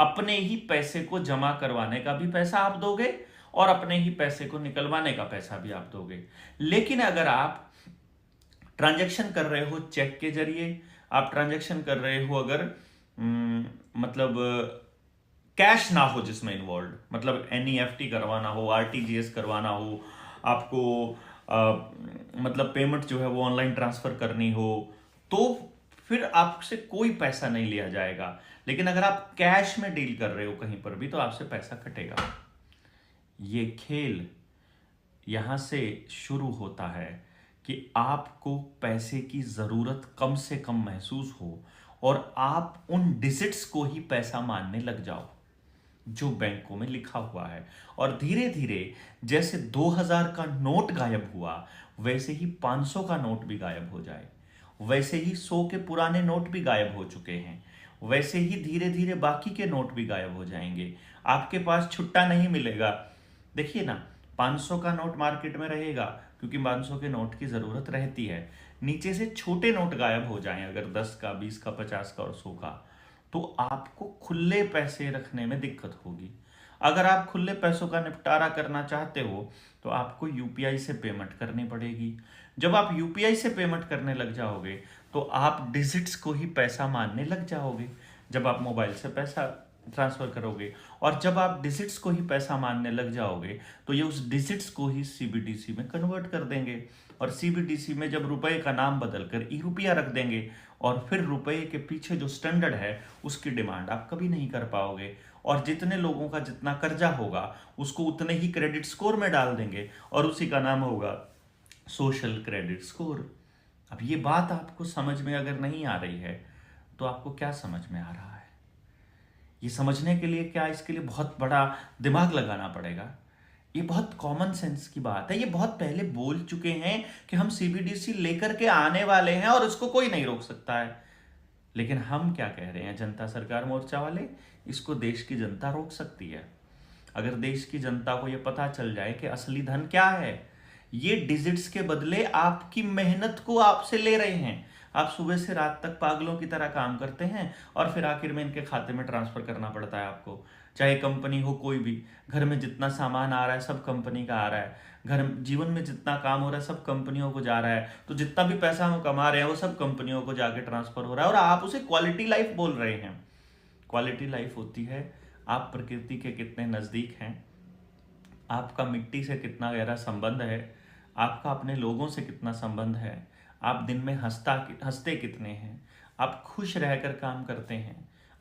अपने ही पैसे को जमा करवाने का भी पैसा आप दोगे और अपने ही पैसे को निकलवाने का पैसा भी आप दोगे। लेकिन अगर आप ट्रांजैक्शन कर रहे हो चेक के जरिए, आप ट्रांजैक्शन कर रहे हो अगर मतलब कैश ना हो जिसमें इन्वॉल्व, मतलब एनईएफटी करवाना हो, आरटीजीएस करवाना हो, आपको मतलब पेमेंट जो है वो ऑनलाइन ट्रांसफर करनी हो, तो फिर आपसे कोई पैसा नहीं लिया जाएगा। लेकिन अगर आप कैश में डील कर रहे हो कहीं पर भी तो आपसे पैसा कटेगा। ये खेल यहां से शुरू होता है कि आपको पैसे की जरूरत कम से कम महसूस हो और आप उन डिजिट्स को ही पैसा मानने लग जाओ जो बैंकों में लिखा हुआ है। और धीरे धीरे जैसे 2000 का नोट गायब हुआ वैसे ही 500 का नोट भी गायब हो जाए, वैसे ही 100 के पुराने नोट भी गायब हो चुके हैं, वैसे ही धीरे धीरे बाकी के नोट भी गायब हो जाएंगे। आपके पास छुट्टा नहीं मिलेगा। देखिए ना, 500 का नोट मार्केट में रहेगा क्योंकि 500 के नोट की जरूरत रहती है। नीचे से छोटे नोट गायब हो जाएं अगर 10 का, 20 का, 50 का और 100 का, तो आपको खुले पैसे रखने में दिक्कत होगी। अगर आप खुले पैसों का निपटारा करना चाहते हो तो आपको यूपीआई से पेमेंट करनी पड़ेगी। जब आप यूपीआई से पेमेंट करने लग जाओगे तो आप डिजिट्स को ही पैसा मानने लग जाओगे। जब आप मोबाइल से पैसा ट्रांसफर करोगे और जब आप डिजिट्स को ही पैसा मानने लग जाओगे तो ये उस डिजिट्स को ही सीबीडीसी में कन्वर्ट कर देंगे और सीबीडीसी में जब रुपए का नाम बदलकर ई रुपया रख देंगे और फिर रुपए के पीछे जो स्टैंडर्ड है उसकी डिमांड आप कभी नहीं कर पाओगे। और जितने लोगों का जितना कर्जा होगा उसको उतने ही क्रेडिट स्कोर में डाल देंगे और उसी का नाम होगा सोशल क्रेडिट स्कोर। अब ये बात आपको समझ में अगर नहीं आ रही है तो आपको क्या समझ में आ रहा है? ये समझने के लिए क्या इसके लिए बहुत बड़ा दिमाग लगाना पड़ेगा? ये बहुत कॉमन सेंस की बात है। ये बहुत पहले बोल चुके हैं कि हम सीबीडीसी लेकर के आने वाले हैं और इसको कोई नहीं रोक सकता है। लेकिन हम क्या कह रहे हैं जनता सरकार मोर्चा वाले, इसको देश की जनता रोक सकती है। अगर देश की जनता को यह पता चल जाए कि असली धन क्या है, ये डिजिट्स के बदले आपकी मेहनत को आपसे ले रहे हैं। आप सुबह से रात तक पागलों की तरह काम करते हैं और फिर आखिर में इनके खाते में ट्रांसफर करना पड़ता है आपको। चाहे कंपनी हो कोई भी, घर में जितना सामान आ रहा है सब कंपनी का आ रहा है, घर जीवन में जितना काम हो रहा है सब कंपनियों को जा रहा है, तो जितना भी पैसा हम कमा रहे हैं वो सब कंपनियों को जाके ट्रांसफर हो रहा है और आप उसे क्वालिटी लाइफ बोल रहे हैं। क्वालिटी लाइफ होती है आप प्रकृति के कितने नज़दीक हैं, आपका मिट्टी से कितना गहरा संबंध है, आपका अपने लोगों से कितना संबंध है, आप दिन में हंसते कितने हैं, आप खुश रहकर काम करते हैं,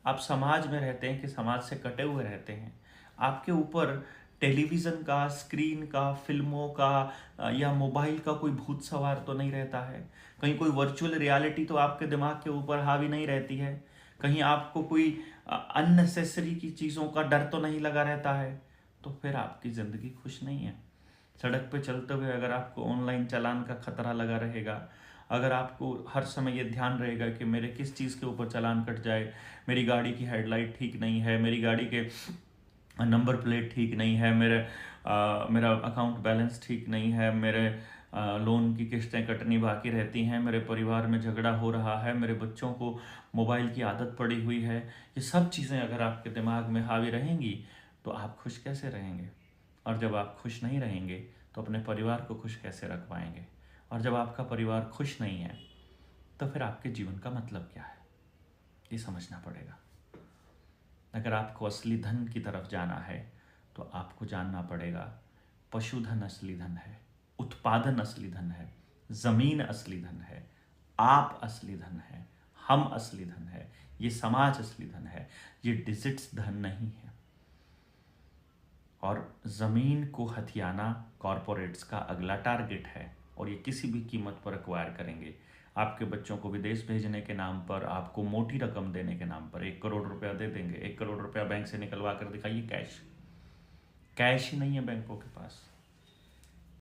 आप समाज में रहते हैं कि समाज से कटे हुए रहते हैं। आपके ऊपर टेलीविज़न का, स्क्रीन का, फिल्मों का या मोबाइल का कोई भूत सवार तो नहीं रहता है। कहीं कोई वर्चुअल रियलिटी तो आपके दिमाग के ऊपर हावी नहीं रहती है। कहीं आपको कोई अननेसेसरी की चीज़ों का डर तो नहीं लगा रहता है। तो फिर आपकी ज़िंदगी खुश नहीं है। सड़क पे चलते हुए अगर आपको ऑनलाइन चालान का खतरा लगा रहेगा, अगर आपको हर समय ये ध्यान रहेगा कि मेरे किस चीज़ के ऊपर चालान कट जाए, मेरी गाड़ी की हेडलाइट ठीक नहीं है, मेरी गाड़ी के नंबर प्लेट ठीक नहीं है, मेरा अकाउंट बैलेंस ठीक नहीं है, मेरे लोन की किस्तें कटनी बाकी रहती हैं, मेरे परिवार में झगड़ा हो रहा है, मेरे बच्चों को मोबाइल की आदत पड़ी हुई है, ये सब चीज़ें अगर आपके दिमाग में हावी रहेंगी तो आप खुश कैसे रहेंगे? और जब आप खुश नहीं रहेंगे तो अपने परिवार को खुश कैसे रख पाएंगे? और जब आपका परिवार खुश नहीं है तो फिर आपके जीवन का मतलब क्या है? ये समझना पड़ेगा। अगर आपको असली धन की तरफ जाना है तो आपको जानना पड़ेगा पशुधन असली धन है, उत्पादन असली धन है, जमीन असली धन है, आप असली धन है, हम असली धन है, ये समाज असली धन है, ये डिजिट्स धन नहीं है। और जमीन को हथियाना कॉरपोरेट्स का अगला टारगेट है और ये किसी भी कीमत पर एक्वायर करेंगे। आपके बच्चों को विदेश भेजने के नाम पर, आपको मोटी रकम देने के नाम पर 1 करोड़ रुपया दे देंगे। 1 करोड़ रुपया बैंक से निकलवा कर दिखाइए, कैश। कैश ही नहीं है बैंकों के पास।